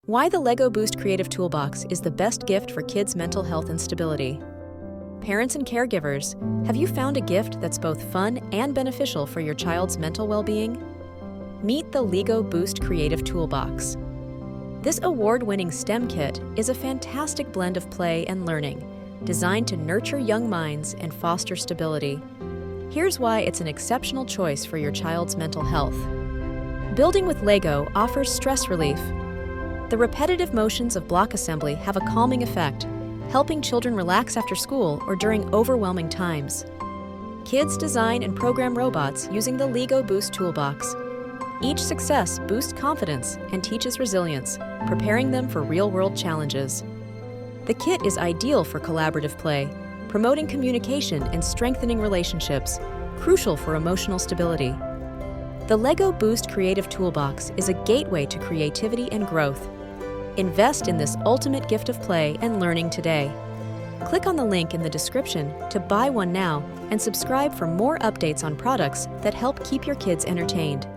Why the LEGO Boost Creative Toolbox is the best gift for kids' mental health and stability. Parents and caregivers, have you found a gift that's both fun and beneficial for your child's mental well-being? Meet the LEGO Boost Creative Toolbox. This award-winning STEM kit is a fantastic blend of play and learning, designed to nurture young minds and foster stability. Here's why it's an exceptional choice for your child's mental health. Building with LEGO offers stress relief. The repetitive motions of block assembly have a calming effect, helping children relax after school or during overwhelming times. Kids design and program robots using the LEGO Boost Toolbox. Each success boosts confidence and teaches resilience, preparing them for real-world challenges. The kit is ideal for collaborative play, promoting communication and strengthening relationships, crucial for emotional stability. The LEGO Boost Creative Toolbox is a gateway to creativity and growth. Invest in this ultimate gift of play and learning today. Click on the link in the description to buy one now and subscribe for more updates on products that help keep your kids entertained.